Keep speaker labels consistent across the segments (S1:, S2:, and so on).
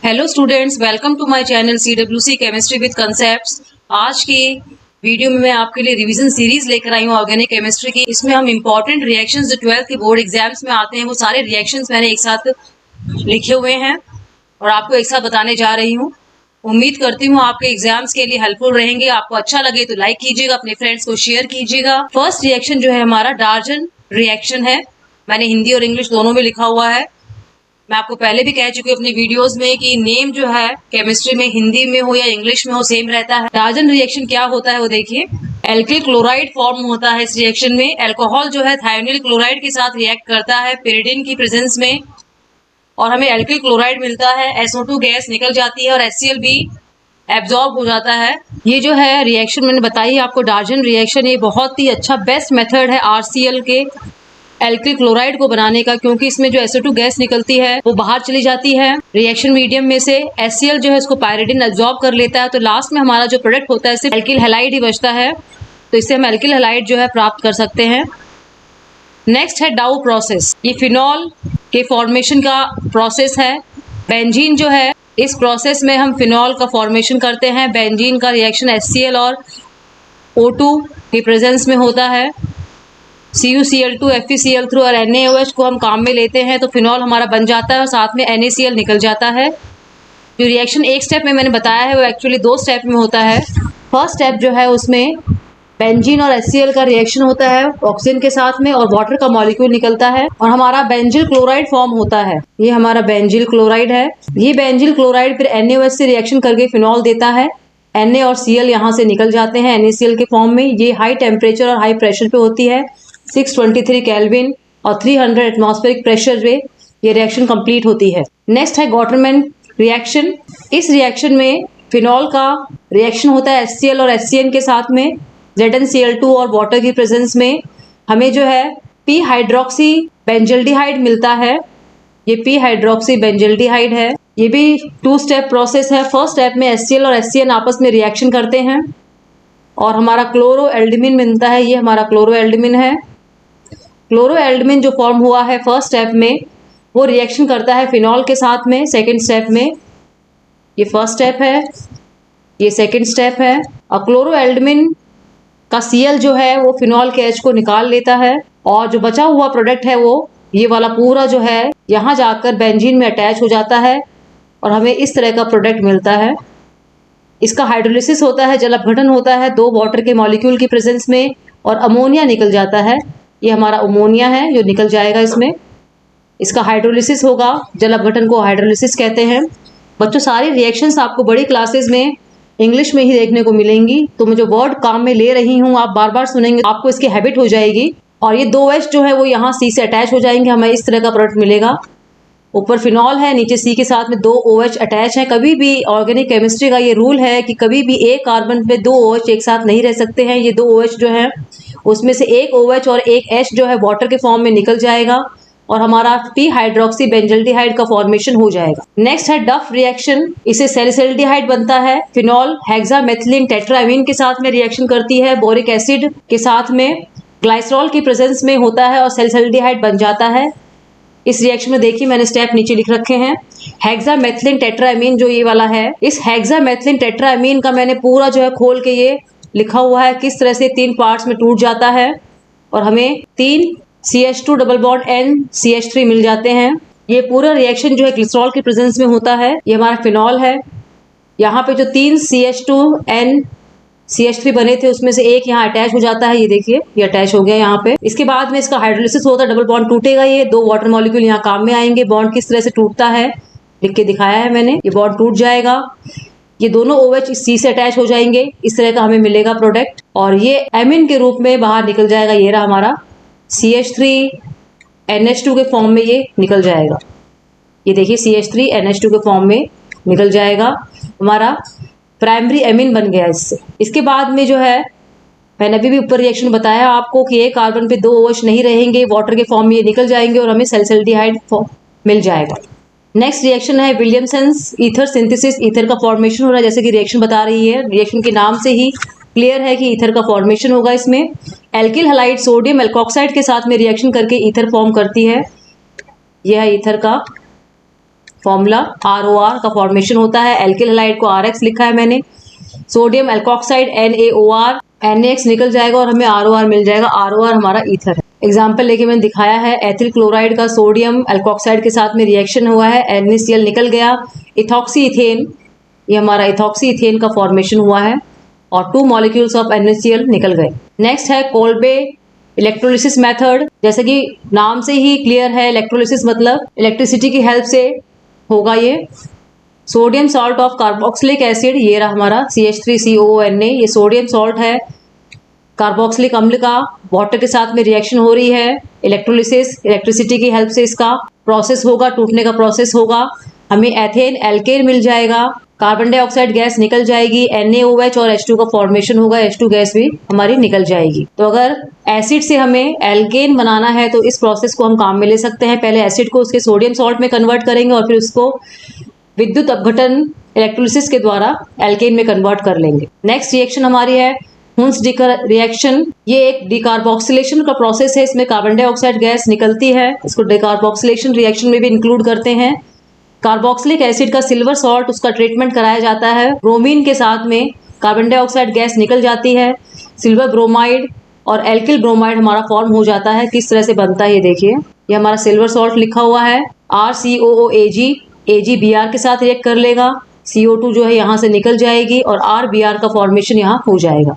S1: Hello students, welcome to my channel CWC chemistry with concepts. आज की video में मैं आपके लिए रिवीजन सीरीज लेकर आई हूँ ऑर्गेनिक केमिस्ट्री की। इसमें हम इंपॉर्टेंट रिएक्शंस जो 12th के बोर्ड एग्जाम्स में आते हैं वो सारे रिएक्शंस मैंने एक साथ लिखे हुए हैं और आपको एक साथ बताने जा रही हूँ। उम्मीद करती हूँ आपके एग्जाम्स के लिए हेल्पफुल रहेंगे। आपको अच्छा लगे तो लाइक कीजिएगा, अपने फ्रेंड्स को शेयर कीजिएगा। फर्स्ट रिएक्शन जो है हमारा डार्जन रिएक्शन है। मैंने हिंदी और इंग्लिश दोनों में लिखा हुआ है। मैं आपको पहले भी कह चुकी हूँ अपनी वीडियोस में कि नेम जो है केमिस्ट्री में हिंदी में हो या इंग्लिश में हो सेम रहता है। डार्जन रिएक्शन क्या होता है वो देखिए। एल्किल क्लोराइड फॉर्म होता है इस रिएक्शन में। एल्कोहल जो है थायोनिल क्लोराइड के साथ रिएक्ट करता है pyridine की प्रेजेंस में और हमें एल्किल क्लोराइड मिलता है। SO2 गैस निकल जाती है और HCl भी एब्जॉर्ब हो जाता है। ये जो है रिएक्शन मैंने बताई आपको डार्जन रिएक्शन, ये बहुत ही अच्छा बेस्ट मेथड है RCl के एल्किल क्लोराइड को बनाने का, क्योंकि इसमें जो SO2 गैस निकलती है वो बाहर चली जाती है रिएक्शन मीडियम में से। HCl जो है उसको पायरिडिन एब्जॉर्ब कर लेता है, तो लास्ट में हमारा जो प्रोडक्ट होता है सिर्फ एल्किल हैलाइड ही बचता है। तो इससे हम एल्किल हैलाइड जो है प्राप्त कर सकते हैं। नेक्स्ट है डाउ प्रोसेस। ये फिनॉल के फॉर्मेशन का प्रोसेस है। बेंजीन जो है इस प्रोसेस में हम फिनॉल का फॉर्मेशन करते हैं। बेंजीन का रिएक्शन HCl और O2 के प्रेजेंस में होता है। CuCl2 FeCl3 और NaOH को हम काम में लेते हैं तो फिनॉल हमारा बन जाता है और साथ में NaCl निकल जाता है। जो रिएक्शन एक स्टेप में मैंने बताया है वो एक्चुअली दो स्टेप में होता है। फर्स्ट स्टेप जो है उसमें बेंजीन और HCl का रिएक्शन होता है ऑक्सीजन के साथ में और वाटर का मॉलिक्यूल निकलता है और हमारा बेंजिल क्लोराइड फॉर्म होता है। ये हमारा बेंजिल क्लोराइड है। ये बेंजिल क्लोराइड फिर NaOH से रिएक्शन करके फिनॉल देता है। Na और Cl यहाँ से निकल जाते हैं NaCl के फॉर्म में। ये हाई टेम्परेचर और हाई प्रेशर पे होती है। 623 केल्विन और 300 एटमॉस्फेरिक प्रेशर पे ये रिएक्शन कंप्लीट होती है। नेक्स्ट है गॉटरमैन रिएक्शन। इस रिएक्शन में फिनॉल का रिएक्शन होता है HCl और HCN के साथ में ZnCl2 और वाटर की प्रेजेंस में हमें जो है p हाइड्रोक्सी बेंजल्डिहाइड मिलता है। ये p हाइड्रोक्सी बेंजल्डिहाइड है। ये भी 2 स्टेप प्रोसेस है। फर्स्ट स्टेप में HCl और HCN आपस में रिएक्शन करते हैं और हमारा क्लोरो एल्डमिन मिलता है। ये हमारा क्लोरो एल्डमिन है। क्लोरो एल्डमिन जो फॉर्म हुआ है फर्स्ट स्टेप में वो रिएक्शन करता है फिनॉल के साथ में सेकेंड स्टेप में। ये फर्स्ट स्टेप है, ये सेकेंड स्टेप है। और क्लोरो एल्डमिन का Cl जो है वो फिनॉल के H को निकाल लेता है और जो बचा हुआ प्रोडक्ट है वो ये वाला पूरा जो है यहाँ जाकर बेंजीन में अटैच हो जाता है और हमें इस तरह का प्रोडक्ट मिलता है। इसका हाइड्रोलिसिस होता है, जल अपघटन होता है 2 वाटर के मॉलिक्यूल की प्रेजेंस में और अमोनिया निकल जाता है। ये हमारा अमोनिया है जो निकल जाएगा इसमें। इसका हाइड्रोलिसिस होगा, जल अपघटन को हाइड्रोलिसिस कहते हैं। बच्चों सारी रिएक्शंस आपको बड़ी क्लासेस में इंग्लिश में ही देखने को मिलेंगी, तो मैं जो वर्ड काम में ले रही हूँ आप बार बार सुनेंगे, आपको इसकी हैबिट हो जाएगी। और ये 2H जो है वो यहाँ C से अटैच हो जाएंगे, हमें इस तरह का प्रोडक्ट मिलेगा। ऊपर फिनॉल है, नीचे C के साथ में 2 OH अटैच है। कभी भी ऑर्गेनिक केमिस्ट्री का ये रूल है कि कभी भी एक कार्बन पे 2 OH एक साथ नहीं रह सकते हैं। ये 2 OH जो है उसमें से एक OH और एक H जो है वाटर के फॉर्म में निकल जाएगा और हमारा p हाइड्रोक्सी बेंजल्डिहाइड का फॉर्मेशन हो जाएगा। नेक्स्ट है डफ रिएक्शन। इसे सैलिसिल्डिहाइड बनता है। फिनॉल हेक्सामेथिलीन टेट्राएमीन के साथ में रिएक्शन करती है बोरिक एसिड के साथ में, ग्लाइसरॉल की प्रेजेंस में होता है और सैलिसिल्डिहाइड बन जाता है। इस रिएक्शन में देखिए मैंने स्टेप नीचे लिख रखे हैं। हेक्सामेथिलीन टेट्राएमीन जो ये वाला है, इस हेक्सामेथिलीन टेट्राएमीन का मैंने पूरा जो है खोल के ये लिखा हुआ है किस तरह से 3 पार्ट्स में टूट जाता है और हमें 3 CH2 double bond N CH3 मिल जाते हैं। ये पूरा रिएक्शन जो है ग्लिसरॉल की प्रेजेंस में होता है। ये हमारा फिनॉल है। यहाँ पे जो 3 CH2 N CH3 बने थे उसमें से एक यहाँ अटैच हो जाता है। ये देखिए ये अटैच हो गया यहाँ पे। इसके बाद में इसका हाइड्रोलिसिस होता है, डबल बॉन्ड टूटेगा। ये 2 वाटर मॉलिक्यूल यहाँ काम में आएंगे। बॉन्ड किस तरह से टूटता है लिख के दिखाया है मैंने। ये बॉन्ड टूट जाएगा, ये दोनों OH इस C से अटैच हो जाएंगे। इस तरह का हमें मिलेगा प्रोडक्ट और ये एमिन के रूप में बाहर निकल जाएगा। ये रहा हमारा CH3 NH2 के फॉर्म में ये निकल जाएगा। ये देखिए CH3 NH2 के फॉर्म में निकल जाएगा, हमारा प्राइमरी एमिन बन गया इससे। इसके बाद में जो है मैंने अभी भी ऊपर रिएक्शन बताया आपको कि एक कार्बन पे 2 OH नहीं रहेंगे, वाटर के फॉर्म में ये निकल जाएंगे और हमें सैलिसिल्डिहाइड मिल जाएगा। नेक्स्ट रिएक्शन है विलियमसन्स ईथर सिंथेसिस। ईथर का फॉर्मेशन हो रहा है जैसे कि रिएक्शन बता रही है। रिएक्शन के नाम से ही क्लियर है कि ईथर का फॉर्मेशन होगा। इसमें एल्किल हैलाइड सोडियम एल्कोक्साइड के साथ में रिएक्शन करके ईथर फॉर्म करती है। यह है ईथर का फॉर्मूला ROR का फॉर्मेशन होता है। एल्किल हैलाइड को RX लिखा है मैंने। सोडियम एल्कोक्साइड NaOR, NaX निकल जाएगा और हमें ROR मिल जाएगा। ROR हमारा ईथर है। एग्जाम्पल लेके मैंने दिखाया है, एथिल क्लोराइड का सोडियम एल्कोक्साइड के साथ में रिएक्शन हुआ है, NaCl निकल गया। इथॉक्सी इथेन, ये हमारा इथॉक्सी इथेन का फॉर्मेशन हुआ है और 2 मॉलिक्यूल्स ऑफ NaCl निकल गए। नेक्स्ट है कोल्बे इलेक्ट्रोलिसिस मेथड। जैसे कि नाम से ही क्लियर है, इलेक्ट्रोलिसिस मतलब इलेक्ट्रिसिटी की हेल्प से होगा ये। Sodium salt of carboxylic acid, ये रहा हमारा CH3COONA, ये सोडियम सॉल्ट है। कार्बोक्सिलिक अम्ल का वाटर के साथ में रिएक्शन हो रही है। इलेक्ट्रोलिसिस, इलेक्ट्रिसिटी की हेल्प से इसका प्रोसेस होगा, टूटने का प्रोसेस होगा। हमें एथेन एल्केन मिल जाएगा। कार्बन डाइऑक्साइड गैस निकल जाएगी। NaOH और H2 का फॉर्मेशन होगा, H2 गैस भी हमारी निकल जाएगी। तो अगर एसिड से हमें एल्केन बनाना है तो इस प्रोसेस को हम काम में ले सकते हैं। पहले एसिड को उसके सोडियम सॉल्ट में कन्वर्ट करेंगे और फिर उसको विद्युत अपघटन इलेक्ट्रोलिसिस के द्वारा एल्केन में कन्वर्ट कर लेंगे। नेक्स्ट रिएक्शन हमारी है हुंस रिएक्शन। ये एक डिकार्बोक्सिलेशन का प्रोसेस है। इसमें कार्बन डाइऑक्साइड गैस निकलती है, इसको डिकार्बोक्सिलेशन रिएक्शन में भी इंक्लूड करते हैं। कार्बोक्सिलिक एसिड का सिल्वर सॉल्ट, उसका ट्रीटमेंट कराया जाता है। ब्रोमीन के साथ में कार्बन डाइऑक्साइड गैस निकल जाती है। सिल्वर ब्रोमाइड और एल्किल ब्रोमाइड हमारा फॉर्म हो जाता है। किस तरह से बनता है ये देखिए, ये हमारा सिल्वर सॉल्ट लिखा हुआ है। RCOOAg, AgBr के साथ रिएक्ट कर लेगा। CO2 जो है यहाँ से निकल जाएगी और RBr का फॉर्मेशन यहाँ हो जाएगा।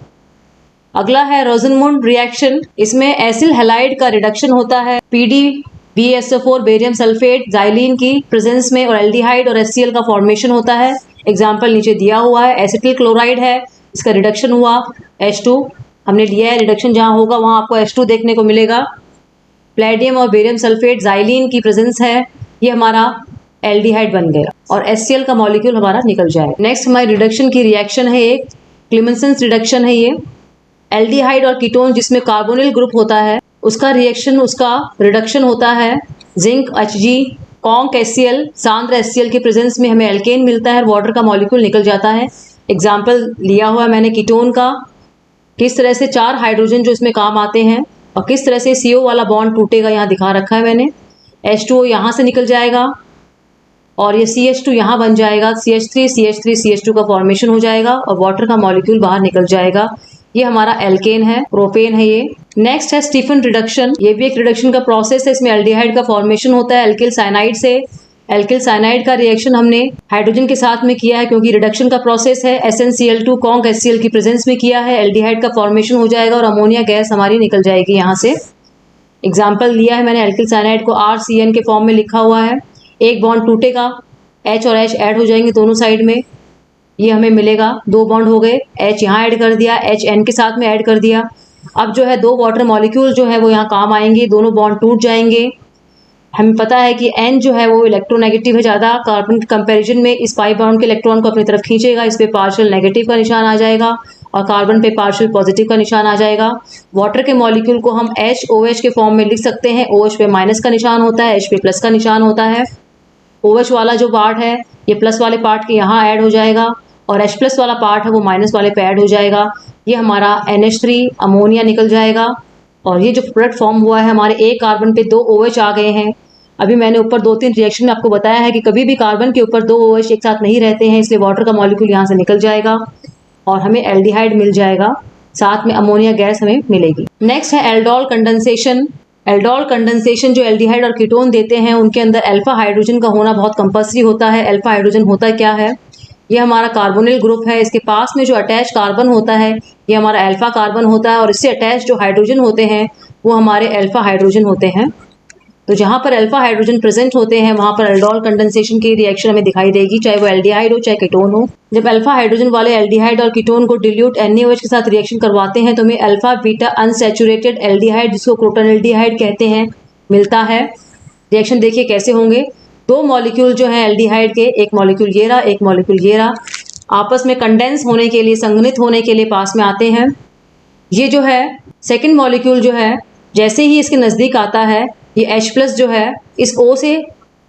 S1: अगला है रोजनमुंड रिएक्शन। इसमें एसिल हैलाइड का रिडक्शन होता है। PdBSO4 बेरियम सल्फेट जाइलिन की प्रेजेंस में और एल्डिहाइड और HCl का फॉर्मेशन होता है। एग्जाम्पल नीचे दिया हुआ है। एसिटिल क्लोराइड है, इसका रिडक्शन हुआ H2 हमने लिया है। रिडक्शन जहाँ होगा वहाँ आपको H2 देखने को मिलेगा। प्लेडियम और बेरियम सल्फेट जाइलिन की प्रेजेंस है, ये हमारा एल्डिहाइड बन गया और HCl का मॉलिक्यूल हमारा निकल जाएगा। नेक्स्ट हमारी रिडक्शन की रिएक्शन है, एक क्लेमेंसेंस रिडक्शन है। ये एल्डिहाइड और कीटोन जिसमें कार्बोनिल ग्रुप होता है उसका रिएक्शन, उसका रिडक्शन होता है। Zinc Hg, conc HCl, सांद्र HCl के प्रेजेंस में हमें एल्केन मिलता है, वाटर का मॉलिक्यूल निकल जाता है। एग्जाम्पल लिया हुआ है मैंने कीटोन का, किस तरह से 4 हाइड्रोजन जो इसमें काम आते हैं और किस तरह से CO वाला बॉन्ड टूटेगा यहाँ दिखा रखा है मैंने। H2O यहाँ से निकल जाएगा और ये CH2 यहाँ बन जाएगा। CH3 का फॉर्मेशन हो जाएगा और वाटर का मॉलिक्यूल बाहर निकल जाएगा। ये हमारा एल्केन है, प्रोपेन है ये। नेक्स्ट है स्टीफन रिडक्शन। ये भी एक रिडक्शन का प्रोसेस है। इसमें एल्डिहाइड का फॉर्मेशन होता है एल्किल साइनाइड से। एल्किल साइनाइड का रिएक्शन हमने हाइड्रोजन के साथ में किया है क्योंकि रिडक्शन का प्रोसेस है। SnCl2 कॉन्क HCl की प्रेजेंस में किया है। एल्डिहाइड का फॉर्मेशन हो जाएगा और अमोनिया गैस हमारी निकल जाएगी यहाँ से। एग्जाम्पल लिया है मैंने, एल्किल साइनाइड को RCN के फॉर्म में लिखा हुआ है। एक बॉन्ड टूटेगा, H और H ऐड हो जाएंगे दोनों साइड में, ये हमें मिलेगा। 2 बॉन्ड हो गए, H यहाँ ऐड कर दिया, H N के साथ में ऐड कर दिया। अब जो है 2 वाटर मॉलिक्यूल जो है वो यहाँ काम आएंगे, दोनों बॉन्ड टूट जाएंगे। हमें पता है कि N जो है वो इलेक्ट्रोनेगेटिव है ज़्यादा, कार्बन के कंपैरिजन में इस पाई बॉन्ड के इलेक्ट्रॉन को अपनी तरफ खींचेगा। इस पे पार्शियल नेगेटिव का निशान आ जाएगा और कार्बन पे पार्शियल पॉजिटिव का निशान आ जाएगा। वाटर के मॉलिक्यूल को हम HOH के फॉर्म में लिख सकते हैं। OH पे माइनस का निशान होता है, H पे प्लस का निशान होता है। OH वाला जो पार्ट है ये प्लस वाले पार्ट के यहाँ ऐड हो जाएगा और H प्लस वाला पार्ट है वो माइनस वाले पे ऐड हो जाएगा। ये हमारा NH3 अमोनिया निकल जाएगा और ये जो प्रोडक्ट फॉर्म हुआ है हमारे एक कार्बन पे 2 OH आ गए हैं। अभी मैंने ऊपर 2-3 रिएक्शन में आपको बताया है कि कभी भी कार्बन के ऊपर 2 OH एक साथ नहीं रहते हैं, इसलिए वाटर का मॉलिक्यूल यहाँ से निकल जाएगा और हमें एल्डिहाइड मिल जाएगा, साथ में अमोनिया गैस हमें मिलेगी। नेक्स्ट है एल्डोल कंडेंसेशन। एल्डोल कंडेंसेशन जो एल्डिहाइड और कीटोन देते हैं उनके अंदर अल्फा हाइड्रोजन का होना बहुत कंपल्सरी होता है। अल्फा हाइड्रोजन होता क्या है, ये हमारा कार्बोनिल ग्रुप है। इसके पास में जो अटैच कार्बन होता है ये हमारा अल्फा कार्बन होता है और इससे अटैच जो हाइड्रोजन होते हैं वो हमारे अल्फा हाइड्रोजन होते हैं। तो जहाँ पर अल्फा हाइड्रोजन प्रेजेंट होते हैं वहाँ पर एल्डोल कंडेंसेशन की रिएक्शन हमें दिखाई देगी, चाहे वो एल्डिहाइड हो चाहे कीटोन हो। जब अल्फा हाइड्रोजन वाले एल्डिहाइड और कीटोन को डिल्यूट NaOH के साथ रिएक्शन करवाते हैं तो हमें अल्फा बीटा अनसैचुरेटेड एल्डिहाइड, जिसको क्रोटोनेल्डिहाइड कहते हैं, मिलता है। रिएक्शन देखिए कैसे होंगे। 2 मॉलिक्यूल जो है एल्डिहाइड के, एक मॉलिक्यूल ये रहा, एक मॉलिक्यूल ये रहा, आपस में कंडेंस होने के लिए, संघनित होने के लिए पास में आते हैं। ये जो है सेकेंड मॉलिक्यूल जो है जैसे ही इसके नज़दीक आता है ये H प्लस जो है इस O से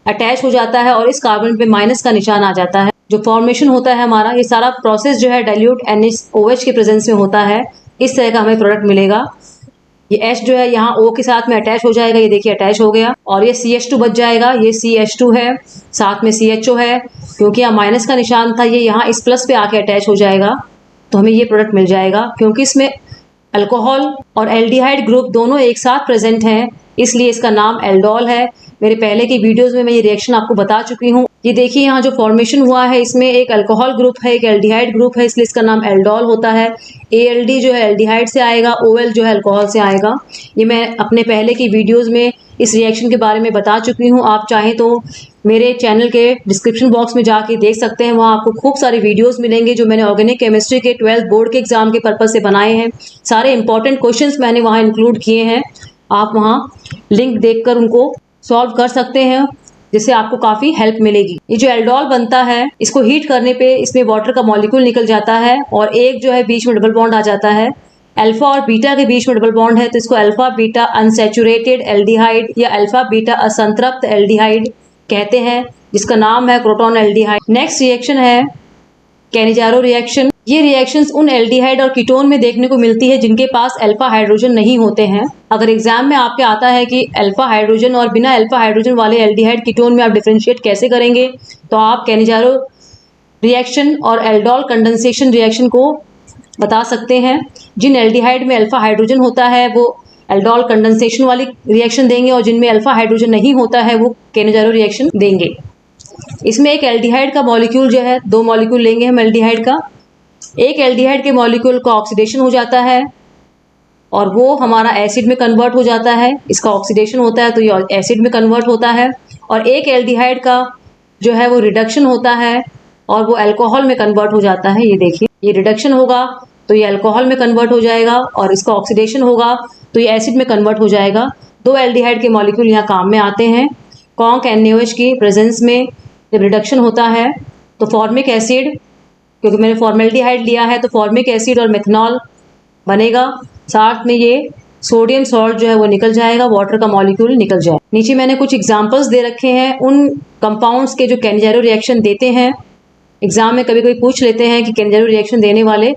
S1: अटैच हो जाता है और इस कार्बन पे माइनस का निशान आ जाता है। जो फॉर्मेशन होता है हमारा, ये सारा प्रोसेस जो है डाइल्यूट NaOH के प्रेजेंस में होता है। इस तरह का हमें प्रोडक्ट मिलेगा। ये H जो है यहाँ O के साथ में अटैच हो जाएगा, ये देखिए अटैच हो गया। और ये CH2 बच जाएगा, ये CH2 है, साथ में CHO है, क्योंकि यहाँ माइनस का निशान था, ये यहाँ इस प्लस पे आके अटैच हो जाएगा, तो हमें ये प्रोडक्ट मिल जाएगा। क्योंकि इसमें अल्कोहल और एल्डिहाइड ग्रुप दोनों एक साथ प्रेजेंट हैं, इसलिए इसका नाम एल्डोल है। मेरे पहले की वीडियोस में मैं ये रिएक्शन आपको बता चुकी हूँ। ये देखिए यहाँ जो फॉर्मेशन हुआ है, इसमें एक अल्कोहल ग्रुप है, एक एल्डिहाइड ग्रुप है, इसलिए इसका नाम एल्डोल होता है। ALD जो है एल्डिहाइड से आएगा, OL जो है अल्कोहल से आएगा। ये मैं अपने पहले की वीडियोज़ में इस रिएक्शन के बारे में बता चुकी हूँ। आप चाहें तो मेरे चैनल के डिस्क्रिप्शन बॉक्स में जाके देख सकते हैं, वहाँ आपको खूब सारे वीडियोस मिलेंगे जो मैंने ऑर्गेनिक केमिस्ट्री के 12th बोर्ड के एग्जाम के पर्पज से बनाए हैं। सारे इंपॉर्टेंट क्वेश्चंस मैंने वहाँ इंक्लूड किए हैं, आप वहाँ लिंक देखकर उनको सॉल्व कर सकते हैं, जिससे आपको काफ़ी हेल्प मिलेगी। ये जो एल्डोल बनता है, इसको हीट करने पे इसमें वाटर का मॉलिक्यूल निकल जाता है और एक जो है बीच में डबल बॉन्ड आ जाता है। अल्फा और बीटा के बीच में डबल बॉन्ड है, तो इसको अल्फा बीटा अनसैचुरेटेड एल्डिहाइड या अल्फा बीटा असंतृप्त एल्डिहाइड कहते हैं, जिसका नाम है क्रोटोन एल्डिहाइड। नेक्स्ट रिएक्शन है कैनिजारो रिएक्शन। ये रिएक्शंस उन एल्डिहाइड और कीटोन में देखने को मिलती है जिनके पास अल्फा हाइड्रोजन नहीं होते हैं। अगर एग्जाम में आपके आता है कि अल्फा हाइड्रोजन और बिना अल्फा हाइड्रोजन वाले एल्डिहाइड कीटोन में आप डिफरेंशिएट कैसे करेंगे, तो आप कैनिजारो रिएक्शन और एल्डोल कंडेंसेशन रिएक्शन को बता सकते हैं। जिन एल्डिहाइड में अल्फा हाइड्रोजन होता है वो एल्डोल कंडेंसेशन वाली रिएक्शन देंगे, और जिनमें अल्फा हाइड्रोजन नहीं होता है वो कैनिजारो रिएक्शन देंगे। इसमें एक एल्डिहाइड का मॉलिक्यूल जो है, दो मॉलिक्यूल लेंगे हम एल्डिहाइड का। एक एल्डिहाइड के मॉलिक्यूल का ऑक्सीडेशन हो जाता है और वो हमारा एसिड में कन्वर्ट हो जाता है। इसका ऑक्सीडेशन होता है तो ये एसिड में कन्वर्ट होता है। और एक एल्डिहाइड का जो है वो रिडक्शन होता है और वो अल्कोहल में कन्वर्ट हो जाता है। ये देखिए, ये रिडक्शन होगा तो ये अल्कोहल में कन्वर्ट हो जाएगा, और इसका ऑक्सीडेशन होगा तो ये एसिड में कन्वर्ट हो जाएगा। दो एल्डिहाइड के मॉलिक्यूल यहाँ काम में आते हैं। कॉन्क NaOH की प्रेजेंस में जब रिडक्शन होता है तो फॉर्मिक एसिड, क्योंकि मैंने फॉर्मेल्डिहाइड लिया है तो फॉर्मिक एसिड और मेथनॉल बनेगा। साथ में ये सोडियम सॉल्ट जो है वो निकल जाएगा, वाटर का मॉलिक्यूल निकल जाए। नीचे मैंने कुछ एग्जांपल्स दे रखे हैं उन कंपाउंड्स के जो कैनिजारो रिएक्शन देते हैं। एग्जाम में कभी कभी पूछ लेते हैं कि कैनिजारो रिएक्शन देने वाले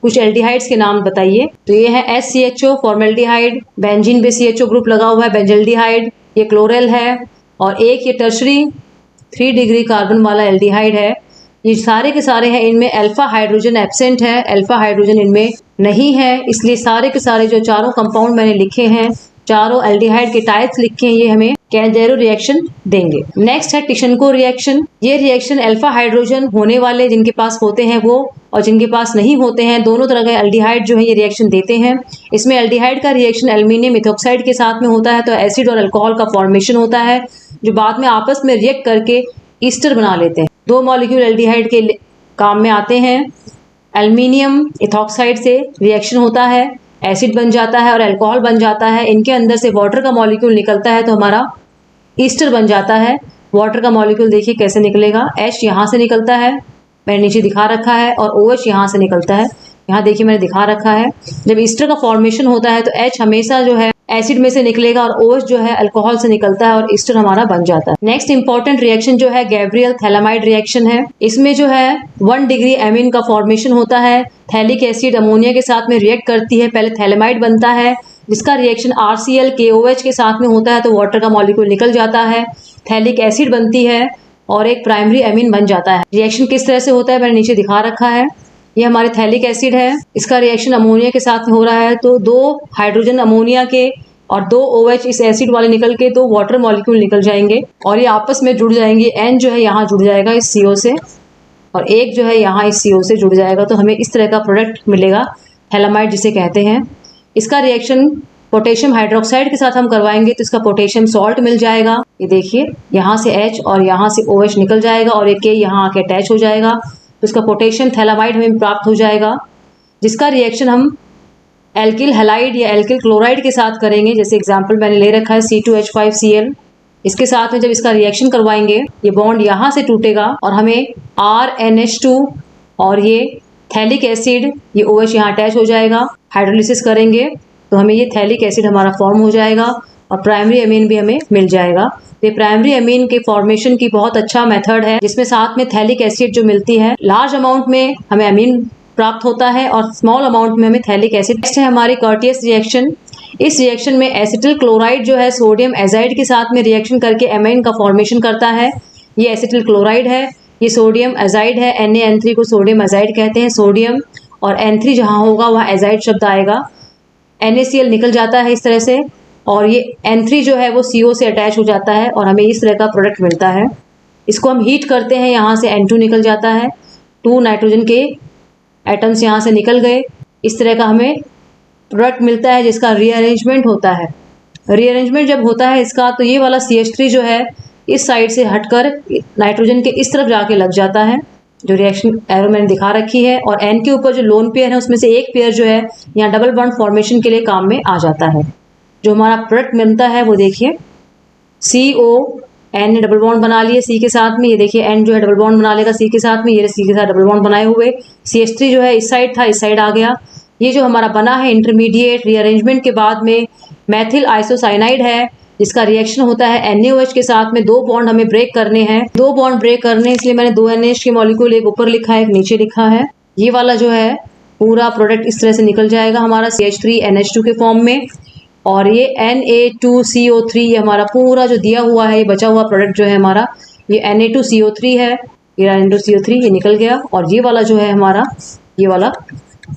S1: कुछ एल्डिहाइड्स के नाम बताइए। तो ये है SCHO फॉर्मेल्डिहाइड, बेंजीन पे CHO ग्रुप लगा हुआ है बेंजल्डिहाइड, ये क्लोरेल है, और एक ये टर्शरी 3 डिग्री कार्बन वाला एल्डिहाइड है। ये सारे के सारे हैं, इनमें अल्फा हाइड्रोजन एब्सेंट है, अल्फा हाइड्रोजन इनमें नहीं है, इसलिए सारे के सारे जो चारों कंपाउंड मैंने लिखे हैं, चारों एल्डिहाइड के टाइप्स लिखे हैं, ये हमें कैनिजारो रिएक्शन देंगे। नेक्स्ट है टिशनको रिएक्शन। ये रिएक्शन अल्फा हाइड्रोजन होने वाले जिनके पास होते हैं वो, और जिनके पास नहीं होते हैं, दोनों तरह के एल्डिहाइड जो है ये रिएक्शन देते हैं। इसमें एल्डिहाइड का रिएक्शन एल्युमिनियम इथॉक्साइड के साथ में होता है, तो एसिड और अल्कोहल का फॉर्मेशन होता है, जो बाद में आपस में रिएक्ट करके ईस्टर बना लेते हैं। दो मॉलिक्यूल एल्डिहाइड के काम में आते हैं। एल्युमिनियम इथॉक्साइड से रिएक्शन होता है, एसिड बन जाता है और अल्कोहल बन जाता है। इनके अंदर से वाटर का मॉलिक्यूल निकलता है तो हमारा ईस्टर बन जाता है। वाटर का मॉलिक्यूल देखिए कैसे निकलेगा, H यहाँ से निकलता है, मैंने नीचे दिखा रखा है, और OH यहाँ से निकलता है, यहाँ देखिए मैंने दिखा रखा है। जब ईस्टर का फॉर्मेशन होता है तो H हमेशा जो है एसिड में से निकलेगा और OH जो है अल्कोहल से निकलता है और ईस्टर हमारा बन जाता है। नेक्स्ट इंपॉर्टेंट रिएक्शन जो है गैब्रियल थैलामाइड रिएक्शन है। इसमें जो है 1 डिग्री एमीन का फॉर्मेशन होता है। थैलिक एसिड अमोनिया के साथ में रिएक्ट करती है, पहले थैलामाइड बनता है, जिसका रिएक्शन RCl KOH के साथ में होता है तो वाटर का मॉलिक्यूल निकल जाता है, थैलिक एसिड बनती है और एक प्राइमरी एमीन बन जाता है। रिएक्शन किस तरह से होता है मैंने नीचे दिखा रखा है। ये हमारे थैलिक एसिड है, इसका रिएक्शन अमोनिया के साथ में हो रहा है, तो 2 हाइड्रोजन अमोनिया के और 2 OH इस एसिड वाले निकल के 2 वाटर मॉलिक्यूल निकल जाएंगे और ये आपस में जुड़ जाएंगे। N जो है यहाँ जुड़ जाएगा इस CO से, और एक जो है यहाँ इस CO से जुड़ जाएगा, तो हमें इस तरह का प्रोडक्ट मिलेगा, थैलामाइड जिसे कहते हैं। इसका रिएक्शन पोटेशियम हाइड्रोक्साइड के साथ हम करवाएंगे तो इसका पोटेशियम सॉल्ट मिल जाएगा। ये देखिए यहाँ से H और यहाँ से OH निकल जाएगा और एक K यहाँ आके अटैच हो जाएगा, तो इसका पोटेशियम थैलामाइड हमें प्राप्त हो जाएगा, जिसका रिएक्शन हम एल्किल हैलाइड या एल्किल क्लोराइड के साथ करेंगे। जैसे एग्जांपल मैंने ले रखा है C2H5Cl, इसके साथ में जब इसका रिएक्शन करवाएंगे ये बॉन्ड यहाँ से टूटेगा और हमें RNH2 और ये थैलिक एसिड, ये OH यहाँ अटैच हो जाएगा। हाइड्रोलिसिस करेंगे तो हमें ये थैलिक एसिड हमारा फॉर्म हो जाएगा और प्राइमरी अमीन भी हमें मिल जाएगा। ये प्राइमरी अमीन के फॉर्मेशन की बहुत अच्छा मेथड है, जिसमें साथ में थैलिक एसिड जो मिलती है, लार्ज अमाउंट में हमें अमीन प्राप्त होता है और स्मॉल अमाउंट में हमें थैलिक एसिड। नेक्स्ट है हमारी कर्टियस रिएक्शन। इस रिएक्शन में एसिटिल क्लोराइड जो है सोडियम एजाइड के साथ में रिएक्शन करके एमाइन का फॉर्मेशन करता है। ये एसिटिल क्लोराइड है, ये सोडियम एजाइड है। Na(N3) को सोडियम एजाइड कहते हैं। सोडियम और N3 जहाँ होगा वहाँ एजाइड शब्द आएगा। NaCl निकल जाता है इस तरह से, और ये N3 जो है वो CO से अटैच हो जाता है और हमें इस तरह का प्रोडक्ट मिलता है। इसको हम हीट करते हैं, यहाँ से N2 निकल जाता है, 2 नाइट्रोजन के एटम्स यहाँ से निकल गए। इस तरह का हमें प्रोडक्ट मिलता है जिसका रीअरेंजमेंट होता है। रीअरेंजमेंट जब होता है इसका, तो ये वाला CH3 जो है इस साइड से हटकर नाइट्रोजन के इस तरफ जाके लग जाता है, जो रिएक्शन एरो मैंने दिखा रखी है। और N के ऊपर जो लोन पेयर है उसमें से एक पेयर जो है यहाँ डबल बॉन्ड फॉर्मेशन के लिए काम में आ जाता है। जो हमारा प्रोडक्ट मिलता है वो देखिए, CO N ने डबल बॉन्ड बना लिए C के साथ में। ये देखिए N जो है डबल बॉन्ड बना लेगा C के साथ में, ये C के साथ डबल बॉन्ड बनाए हुए। CH3 जो है इस साइड था, इस साइड आ गया। ये जो हमारा बना है इंटरमीडिएट रीअरेंजमेंट के बाद में मैथिल आइसोसाइनाइड है, जिसका रिएक्शन होता है NaOH के साथ में। 2 बॉन्ड हमें ब्रेक करने हैं, 2 बॉन्ड ब्रेक करने, इसलिए मैंने 2 NaH के मॉलिक्यूल एक ऊपर लिखा है एक नीचे लिखा है। ये वाला जो है पूरा प्रोडक्ट इस तरह से निकल जाएगा हमारा CH3NH2 के फॉर्म में। और ये Na2CO3 ये हमारा पूरा जो दिया हुआ है, ये बचा हुआ प्रोडक्ट जो है हमारा, ये Na2CO3 है। ये Na2CO3 ये निकल गया, और ये वाला जो है हमारा, ये वाला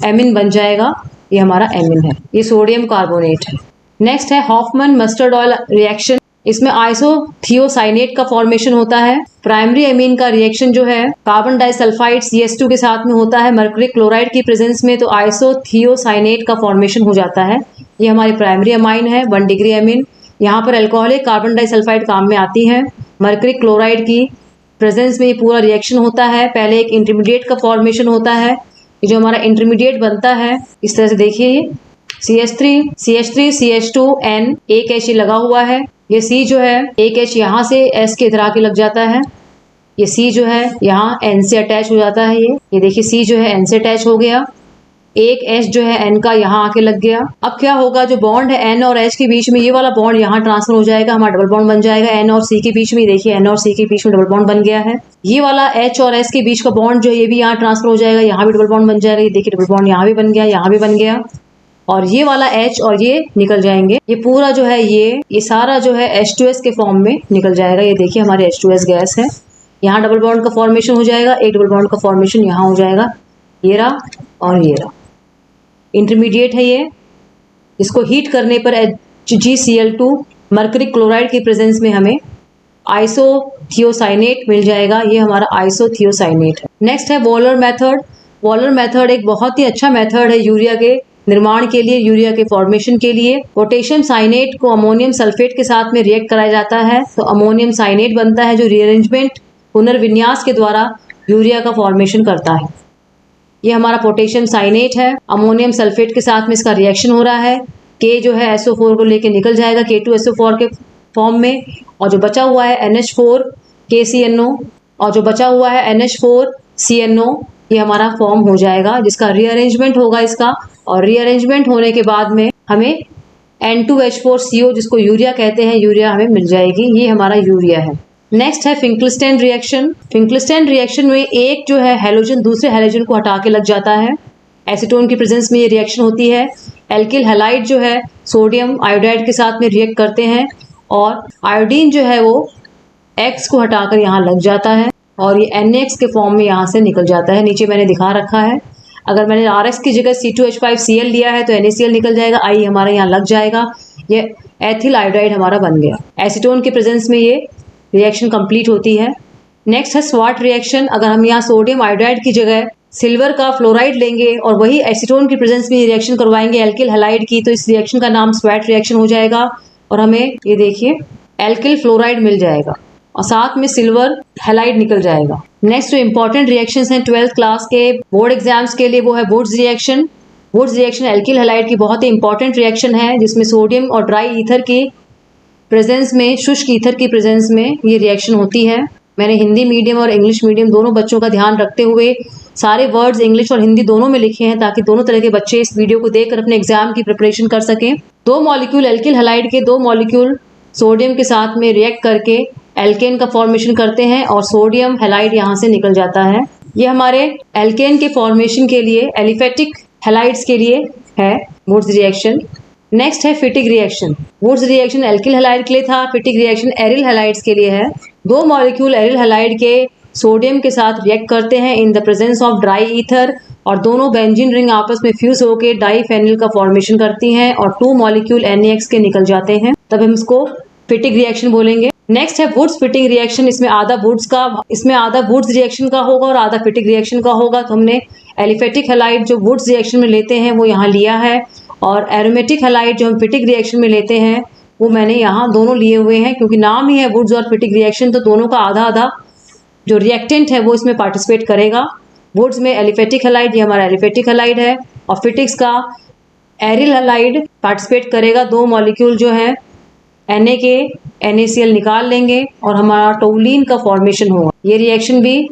S1: एमिन बन जाएगा। ये हमारा एमिन है, ये सोडियम कार्बोनेट है। नेक्स्ट है हॉफमैन मस्टर्ड ऑयल रिएक्शन। इसमें आइसोथियोसाइनेट का फॉर्मेशन होता है। प्राइमरी एमीन का रिएक्शन जो है कार्बन डाइसल्फाइड CH2 के साथ में होता है मर्क्यूरी क्लोराइड की प्रेजेंस में, तो आइसोथियोसाइनेट का फॉर्मेशन हो जाता है। ये हमारी प्राइमरी अमाइन है, 1 डिग्री एमीन। यहाँ पर अल्कोहलिक कार्बन डाइसल्फाइड काम में आती है। मर्क्यूरी क्लोराइड की प्रेजेंस में ये पूरा रिएक्शन होता है। पहले एक इंटरमीडिएट का फॉर्मेशन होता है, ये जो हमारा इंटरमीडिएट बनता है इस तरह से देखिए, ये CH3 CH2 N एक H लगा हुआ है। ये C जो है एक H यहाँ से S के इधर आके लग जाता है। ये C जो है यहाँ N से अटैच हो जाता है। ये देखिए C जो है N से अटैच हो गया, एक H जो है N का यहाँ आके लग गया। अब क्या होगा, जो बॉन्ड है N और H के बीच में, ये वाला बॉन्ड यहाँ ट्रांसफर हो जाएगा, हमारा डबल बॉन्ड बन जाएगा N और C के बीच में। देखिए N और C के बीच में डबल बॉन्ड बन गया है। ये वाला H और S के बीच का बॉन्ड जो है ये भी यहाँ ट्रांसफर हो जाएगा, यहाँ भी डबल बॉन्ड बन जाएगा। ये देखिए डबल बॉन्ड यहाँ भी बन गया, यहाँ भी बन गया, और ये वाला H और ये निकल जाएंगे। ये पूरा जो है ये सारा जो है H2S के फॉर्म में निकल जाएगा। ये देखिए हमारे H2S गैस है, यहाँ डबल बॉन्ड का फॉर्मेशन हो जाएगा, एक डबल बॉन्ड का फॉर्मेशन यहाँ हो जाएगा। ये रहा और ये रहा, इंटरमीडिएट है ये। इसको हीट करने पर HgCl2 मर्क्यूरी क्लोराइड की प्रेजेंस में हमें आइसोथियोसाइनेट मिल जाएगा। ये हमारा आइसोथियोसाइनेट है। नेक्स्ट है वॉलर मेथड। वॉलर मेथड एक बहुत ही अच्छा मेथड है यूरिया के निर्माण के लिए, यूरिया के फॉर्मेशन के लिए। पोटेशियम साइनेट को अमोनियम सल्फेट के साथ में रिएक्ट कराया जाता है, तो अमोनियम साइनेट बनता है, जो रीअरेंजमेंट पुनर्विन्यास के द्वारा यूरिया का फॉर्मेशन करता है। ये हमारा पोटेशियम साइनेट है, अमोनियम सल्फेट के साथ में इसका रिएक्शन हो रहा है। K जो है SO4 को लेके निकल जाएगा K2SO4 के फॉर्म में, और जो बचा हुआ है NH4 KCNO, और जो बचा हुआ है NH4 CNO, ये हमारा फॉर्म हो जाएगा, जिसका रीअरेंजमेंट होगा इसका। और रीअरेंजमेंट होने के बाद में हमें N2H4CO, जिसको यूरिया कहते हैं, यूरिया हमें मिल जाएगी। ये हमारा यूरिया है। नेक्स्ट है फिंकलस्टैन रिएक्शन। फिंकलस्टैन रिएक्शन में एक जो है हैलोजन दूसरे हैलोजन को हटा के लग जाता है। एसीटोन की प्रेजेंस में ये रिएक्शन होती है। एल्किल हैलाइड जो है सोडियम आयोडाइड के साथ में रिएक्ट करते हैं, और आयोडीन जो है वो X को हटाकर यहाँ लग जाता है, और ये NaX के फॉर्म में यहाँ से निकल जाता है। नीचे मैंने दिखा रखा है, अगर मैंने RX की जगह C2H5Cl लिया है तो NaCl निकल जाएगा, I हमारा यहाँ लग जाएगा। ये एथिल आयोडाइड हमारा बन गया। एसीटोन की प्रेजेंस में ये रिएक्शन कंप्लीट होती है। नेक्स्ट है स्वाट रिएक्शन। अगर हम यहाँ सोडियम आयोडाइड की जगह सिल्वर का फ्लोराइड लेंगे और वही एसीटोन की प्रेजेंस में रिएक्शन करवाएंगे एल्किल हैलाइड की, तो इस रिएक्शन का नाम स्वाट रिएक्शन हो जाएगा, और हमें ये देखिए एल्किल फ्लोराइड मिल जाएगा, और साथ में सिल्वर हैलाइड निकल जाएगा। नेक्स्ट जो इंपॉर्टेंट रिएक्शंस हैं 12th क्लास के बोर्ड एग्जाम्स के लिए, वो है Wurtz reaction. Wurtz reaction alkyl halide की बहुत ही इंपॉर्टेंट रिएक्शन है, जिसमें सोडियम और ड्राई ईथर की प्रेजेंस में, शुष्क ईथर की प्रेजेंस में ये रिएक्शन होती है। मैंने हिंदी मीडियम और इंग्लिश मीडियम दोनों बच्चों का ध्यान रखते हुए सारे वर्ड्स इंग्लिश और हिंदी दोनों में लिखे हैं, ताकि दोनों तरह के बच्चे इस वीडियो को देखकर अपने एग्जाम की प्रिपरेशन कर सकें। 2 मॉलिक्यूल एल्किल हैलाइड के 2 मॉलिक्यूल सोडियम के साथ में रिएक्ट करके एल्केन का फॉर्मेशन करते हैं, और सोडियम हैलाइड यहाँ से निकल जाता है। ये हमारे एल्केन के फॉर्मेशन के लिए एलिफेटिक हैलाइड्स के लिए है वुड्स रिएक्शन। नेक्स्ट है फिटिक reaction. Wurtz reaction alkyl halide के लिए था, फिटिक रिएक्शन एरिल हैलाइड्स के लिए है। दो मॉलिक्यूल एरिल हैलाइड के सोडियम के साथ रिएक्ट करते हैं in the presence of dry ether और दोनों बेंजीन रिंग आपस में फ्यूज होकर डाइफेनिल का फॉर्मेशन करती हैं और 2 मॉलिक्यूल NaX के निकल जाते हैं, तब हम इसको फिटिक रिएक्शन बोलेंगे। नेक्स्ट है वुड्स फिटिंग रिएक्शन। इसमें आधा वुड्स रिएक्शन का होगा और आधा फिटिक रिएक्शन का होगा। तो हमने एलिफेटिक हैलाइड जो वुड्स रिएक्शन में लेते हैं वो यहाँ लिया है और एरोमेटिक हैलाइड जो हम फिटिक रिएक्शन में लेते हैं वो मैंने यहाँ दोनों लिए हुए हैं, क्योंकि नाम ही है वुड्स और फिटिक रिएक्शन, तो दोनों का आधा आधा जो रिएक्टेंट है वो इसमें पार्टिसिपेट करेगा। वुड्स में एलिफेटिक हैलाइड, ये हमारा एलिफेटिक हैलाइड है, और फिटिक्स का एरिल हैलाइड पार्टिसिपेट करेगा। 2 मॉलिक्यूल जो है Na के NaCl निकाल लेंगे और हमारा टोलुइन का फॉर्मेशन होगा। ये रिएक्शन भी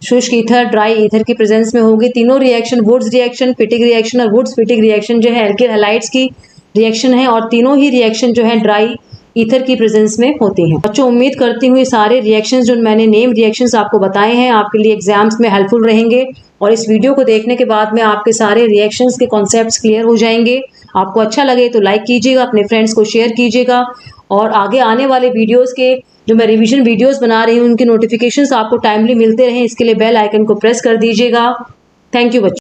S1: शुष्क ईथर, ड्राई ईथर की प्रेजेंस में होगी। तीनों रिएक्शन, वुड्स रिएक्शन, फिटिक रिएक्शन और वुड्स फिटिक रिएक्शन जो है एल्किल हैलाइड्स की रिएक्शन है और तीनों ही रिएक्शन जो है ड्राई ईथर की प्रेजेंस में होती हैं। बच्चों, उम्मीद करती हूँ ये सारे रिएक्शंस जो मैंने नेम रिएक्शंस आपको बताए हैं आपके लिए एग्जाम्स में हेल्पफुल रहेंगे और इस वीडियो को देखने के बाद में आपके सारे रिएक्शंस के कॉन्सेप्ट्स क्लियर हो जाएंगे। आपको अच्छा लगे तो लाइक कीजिएगा, अपने फ्रेंड्स को शेयर कीजिएगा और आगे आने वाले वीडियोज़ के जो मैं रिवीजन वीडियोज़ बना रही हूँ उनके नोटिफिकेशंस आपको टाइमली मिलते रहें, इसके लिए बेल आइकन को प्रेस कर दीजिएगा। थैंक यू बच्चों।